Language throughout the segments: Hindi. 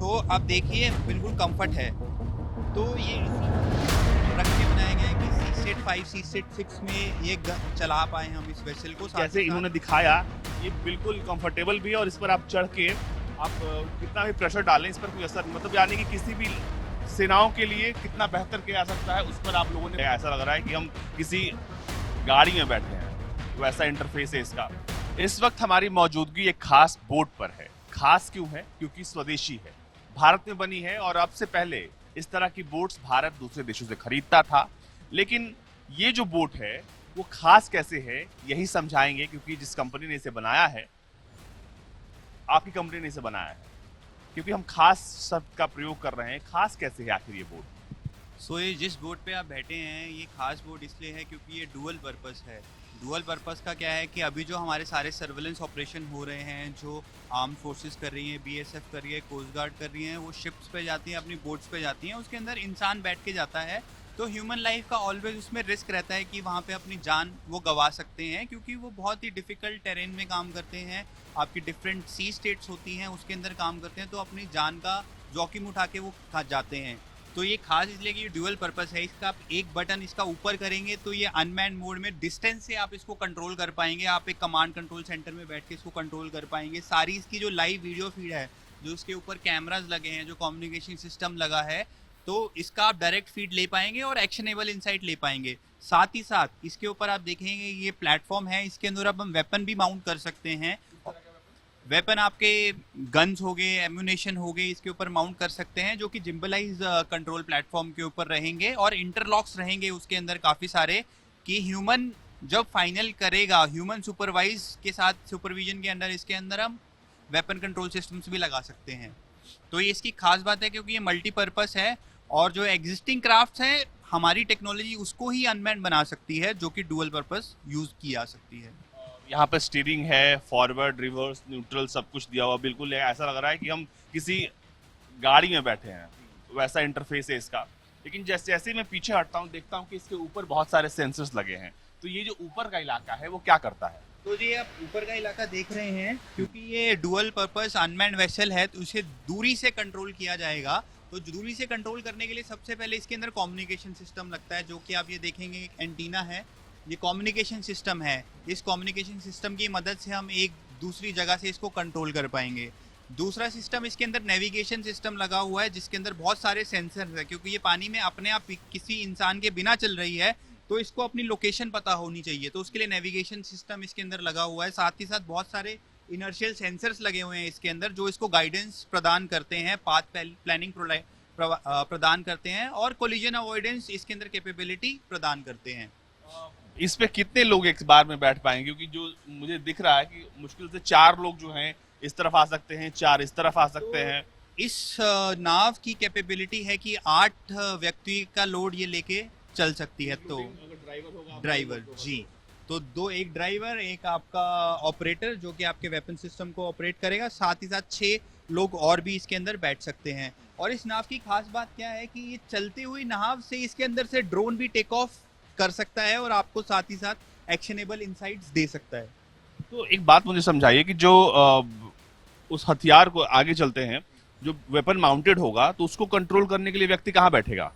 तो आप देखिए बिल्कुल कंफर्ट है। तो ये रख के बनाया गया है कि सी सेट 5 सी सेट 6 में ये चला पाए हम इस वेसल को, साथ ही जैसे इन्होंने साथ दिखाया, ये बिल्कुल कंफर्टेबल भी है और इस पर आप चढ़ के आप कितना भी प्रेशर डालें इस पर कोई असर, मतलब यानी कि किसी भी सेनाओं के लिए कितना बेहतर किया जा सकता है उस पर आप लोगों ने, ऐसा लग रहा है कि हम किसी गाड़ी में बैठे हैं, वैसा इंटरफेस है इसका। इस वक्त हमारी मौजूदगी एक खास बोट पर है। खास क्यों है? क्योंकि स्वदेशी है, भारत में बनी है और अब से पहले इस तरह की बोट्स भारत दूसरे देशों से खरीदता था। लेकिन ये जो बोट है वो खास कैसे है, यही समझाएंगे, क्योंकि जिस कंपनी ने इसे बनाया है, आपकी कंपनी ने इसे बनाया है, क्योंकि हम खास शब्द का प्रयोग कर रहे हैं। खास कैसे है आखिर ये बोट? सो ये जिस बोट पे आप बैठे हैं ये खास बोट इसलिए है क्योंकि ये डुअल पर्पस है। डुअल पर्पस का क्या है कि अभी जो हमारे सारे सर्वेलेंस ऑपरेशन हो रहे हैं, जो आर्म फोर्सेस कर रही हैं, बीएसएफ कर रही है, कोस्ट गार्ड कर रही हैं, वो शिप्स पे जाती हैं, अपनी बोट्स पे जाती हैं, उसके अंदर इंसान बैठ के जाता है। तो ह्यूमन लाइफ का ऑलवेज उसमें रिस्क रहता है कि वहाँ पे अपनी जान वो गंवा सकते हैं, क्योंकि वो बहुत ही डिफ़िकल्ट टेरेन में काम करते हैं। आपकी डिफरेंट सी स्टेट्स होती हैं उसके अंदर काम करते हैं, तो अपनी जान का जोखिम उठा के वो जाते हैं। तो ये खास इसलिए कि ये ड्यूअल पर्पस है। इसका आप एक बटन इसका ऊपर करेंगे तो ये अनमैन मोड में डिस्टेंस से आप इसको कंट्रोल कर पाएंगे। आप एक कमांड कंट्रोल सेंटर में बैठ के इसको कंट्रोल कर पाएंगे। सारी इसकी जो लाइव वीडियो फीड है, जो इसके ऊपर कैमराज लगे हैं, जो कम्युनिकेशन सिस्टम लगा है, तो इसका आप डायरेक्ट फीड ले पाएंगे और एक्शनेबल इंसाइट ले पाएंगे। साथ ही साथ इसके ऊपर आप देखेंगे ये प्लेटफॉर्म है, इसके अंदर अब हम वेपन भी माउंट कर सकते हैं। वेपन आपके गन्स हो गए, एम्यूनेशन हो गए, इसके ऊपर माउंट कर सकते हैं, जो कि जिम्बलाइज कंट्रोल प्लेटफॉर्म के ऊपर रहेंगे और इंटरलॉक्स रहेंगे उसके अंदर काफ़ी सारे, कि ह्यूमन जब फाइनल करेगा ह्यूमन सुपरवाइज के साथ सुपरविजन के अंदर इसके अंदर हम वेपन कंट्रोल सिस्टम्स भी लगा सकते हैं। तो ये इसकी खास बात है क्योंकि ये मल्टीपर्पस है और जो एग्जिस्टिंग क्राफ्ट्स हैं हमारी टेक्नोलॉजी उसको ही अनमैन बना सकती है, जो कि डुअल पर्पस यूज़ की जा सकती है। यहाँ पर स्टीयरिंग है, फॉरवर्ड, रिवर्स, न्यूट्रल, सब कुछ दिया हुआ। बिल्कुल ऐसा लग रहा है कि हम किसी गाड़ी में बैठे हैं, वैसा इंटरफेस है इसका। लेकिन जैसे जैसे मैं पीछे हटता हूँ देखता हूँ कि इसके ऊपर बहुत सारे सेंसर्स लगे हैं। तो ये जो ऊपर का इलाका है वो क्या करता है? तो ये आप ऊपर का इलाका देख रहे हैं, क्योंकि ये डुअल पर्पस अनमैन्ड वेसल है तो उसे दूरी से कंट्रोल किया जाएगा। तो दूरी से कंट्रोल करने के लिए सबसे पहले इसके अंदर कम्युनिकेशन सिस्टम लगता है, जो कि आप ये देखेंगे एक एंटीना है, ये कम्युनिकेशन सिस्टम है। इस कम्युनिकेशन सिस्टम की मदद से हम एक दूसरी जगह से इसको कंट्रोल कर पाएंगे। दूसरा सिस्टम इसके अंदर नेविगेशन सिस्टम लगा हुआ है, जिसके अंदर बहुत सारे सेंसर है, क्योंकि ये पानी में अपने आप किसी इंसान के बिना चल रही है, तो इसको अपनी लोकेशन पता होनी चाहिए, तो उसके लिए नेविगेशन सिस्टम इसके अंदर लगा हुआ है। साथ ही साथ बहुत सारे इनर्शियल सेंसर्स लगे हुए हैं इसके अंदर, जो इसको गाइडेंस प्रदान करते हैं, पाथ प्लानिंग प्रदान करते हैं और कोलिजन अवॉइडेंस इसके अंदर कैपेबिलिटी प्रदान करते हैं। इस पे कितने लोग एक बार में बैठ पाएंगे? क्योंकि जो मुझे दिख रहा है कि मुश्किल से 4 लोग जो हैं इस तरफ आ सकते हैं, 4 इस तरफ आ सकते हैं। इस नाव की कैपेबिलिटी है कि 8 व्यक्ति का लोड ये लेके चल सकती है। तो ड्राइवर जी, तो दो, एक ड्राइवर, एक आपका ऑपरेटर जो कि आपके वेपन सिस्टम को ऑपरेट करेगा, साथ ही साथ 6 लोग और भी इसके अंदर बैठ सकते हैं। और इस नाव की खास बात क्या है कि ये चलती हुई नाव से इसके अंदर से ड्रोन भी टेक ऑफ कर सकता है और आपको साथ ही साथ एक्शनेबल इंसाइट्स दे सकता है। तो एक बात मुझे समझाइए कि जो उस हथियार को आगे चलते हैं, जो वेपन माउंटेड होगा, तो उसको कंट्रोल करने के लिए व्यक्ति कहाँ बैठेगा?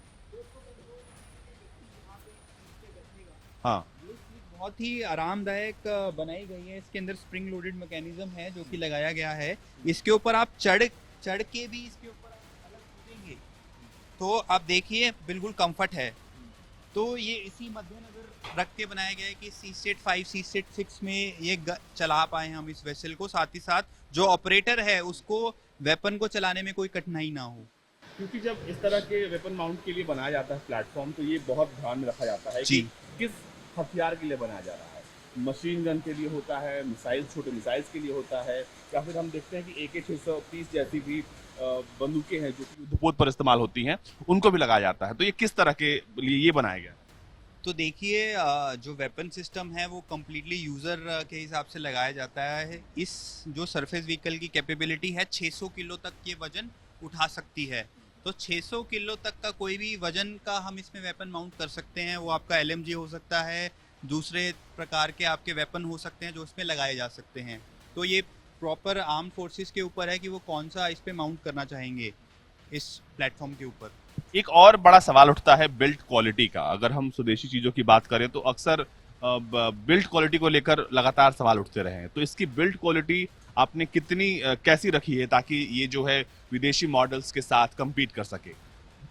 हाँ। बहुत ही आरामदायक बनाई गई है। इसके अंदर स्प्रिंग लोडेड मैकेनिज्म है जो कि लगाया गया है। इसके ऊपर आप चढ़ के भी इसके ऊपर आप अलग कूदेंगे तो आप देखिए बिल्कुल कंफर्ट है। तो ये इसी मद्देनजर रख के बनाया गया है कि सी सेट 5 सी सेट 6 में ये चला पाए हम इस वेसल को, साथ ही साथ जो ऑपरेटर है उसको वेपन को चलाने में कोई कठिनाई ना हो। क्योंकि जब इस तरह के वेपन माउंट के लिए बनाया जाता है प्लेटफॉर्म, तो ये बहुत ध्यान में रखा जाता है कि किस हथियार के लिए बनाया जा रहा है। मशीन गन के लिए होता है, मिसाइल, छोटे मिसाइल्स के लिए होता है, या फिर हम देखते हैं कि AK-630 जैसी भी बंदूकें हैं जो कि युद्धपोत पर इस्तेमाल होती हैं, उनको भी लगाया जाता है। तो ये किस तरह के लिए ये बनाया गया? तो देखिए जो वेपन सिस्टम है वो कम्प्लीटली यूज़र के हिसाब से लगाया जाता है। इस जो सरफेस व्हीकल की कैपेबिलिटी है 600 किलो तक ये वजन उठा सकती है। तो 600 किलो तक का कोई भी वजन का हम इसमें वेपन माउंट कर सकते हैं। वो आपका LMG हो सकता है, दूसरे प्रकार के आपके वेपन हो सकते हैं जो इसमें लगाए जा सकते हैं। तो ये प्रॉपर आर्म फोर्सेस के ऊपर है कि वो कौन सा इस पे माउंट करना चाहेंगे इस प्लेटफॉर्म के ऊपर। एक और बड़ा सवाल उठता है बिल्ड क्वालिटी का। अगर हम स्वदेशी चीजों की बात करें तो अक्सर बिल्ड क्वालिटी को लेकर लगातार सवाल उठते रहे हैं, तो इसकी बिल्ड क्वालिटी आपने कितनी कैसी रखी है ताकि ये जो है विदेशी मॉडल्स के साथ compete कर सके।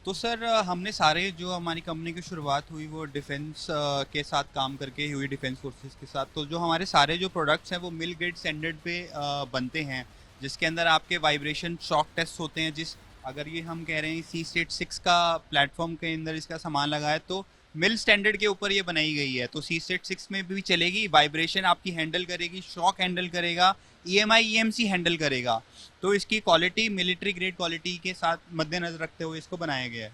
तो सर हमने सारे जो हमारी कंपनी की शुरुआत हुई वो डिफेंस के साथ काम करके ही हुई, डिफेंस फोर्सेस के साथ। तो जो हमारे सारे जो प्रोडक्ट्स हैं वो मिल गेट स्टैंडर्ड पे बनते हैं, जिसके अंदर आपके वाइब्रेशन शॉक टेस्ट होते हैं। जिस अगर ये हम कह रहे हैं सी स्टेट 6 का प्लेटफॉर्म के अंदर इसका सामान लगा है तो मिल स्टैंडर्ड के ऊपर ये बनाई गई है, तो सी स्टेट 6 में भी चलेगी, वाइब्रेशन आपकी हैंडल करेगी, शॉक हैंडल करेगा, EMI EMC हैंडल करेगा। तो इसकी क्वालिटी मिलिट्री ग्रेड क्वालिटी के साथ मद्देनजर रखते हुए इसको बनाया गया है।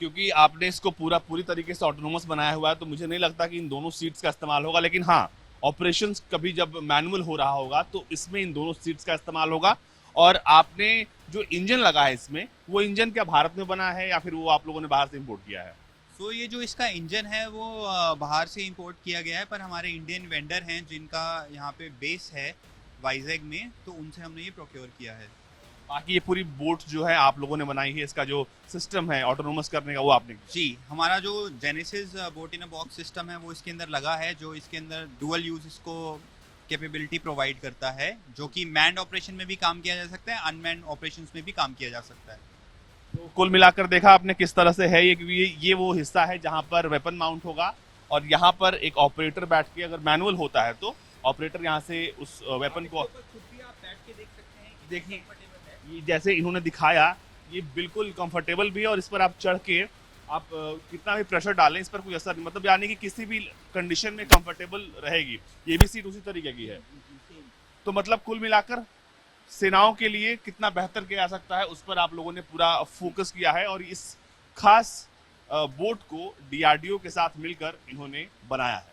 क्योंकि आपने इसको पूरी तरीके से ऑटोनोमस बनाया हुआ है तो मुझे नहीं लगता कि इन दोनों सीट्स का इस्तेमाल होगा, लेकिन हाँ ऑपरेशंस कभी जब मैनुअल हो रहा होगा तो इसमें इन दोनों सीट्स का इस्तेमाल होगा। और आपने जो इंजन लगा है इसमें, वो इंजन क्या भारत में बना है या फिर वो आप लोगों ने बाहर से इंपोर्ट किया है? तो ये जो इसका इंजन है वो बाहर से इंपोर्ट किया गया है, पर हमारे इंडियन वेंडर हैं जिनका यहाँ पे बेस है वाइजैग में, तो उनसे हमने ये प्रोक्योर किया है। बाकी ये पूरी बोट जो है आप लोगों ने बनाई है, इसका जो सिस्टम है ऑटोनोमस करने का वो आपने किया। जी, हमारा जो genesis boat in a box system है वो इसके अंदर लगा है, जो इसके अंदर डुअल यूज इसको कैपेबिलिटी प्रोवाइड करता है, जो कि मैन्ड ऑपरेशन में भी काम किया जा सकता है, अनमैन्ड ऑपरेशंस में भी काम किया जा सकता है। तो कुल मिलाकर देखा आपने किस तरह से है ये, क्योंकि ये वो हिस्सा है जहां पर वेपन माउंट होगा और यहाँ पर एक ऑपरेटर बैठ के, अगर मैनुअल होता है तो ऑपरेटर यहाँ से उस वेपन को खुद भी आप बैठ के देख सकते हैं कि देखिए, comfortable है। ये जैसे इन्होंने दिखाया ये बिल्कुल कंफर्टेबल भी है और इस पर आप चढ़ के आप कितना भी प्रेशर डालें इस पर कोई असर नहीं, मतलब यानी कि किसी भी कंडीशन में कंफर्टेबल रहेगी। ये भी सीट उसी तरीके की है। तो मतलब कुल मिलाकर सेनाओं के लिए कितना बेहतर किया जा सकता है उस पर आप लोगों ने पूरा फोकस किया है और इस खास बोट को DRDO के साथ मिलकर इन्होंने बनाया है।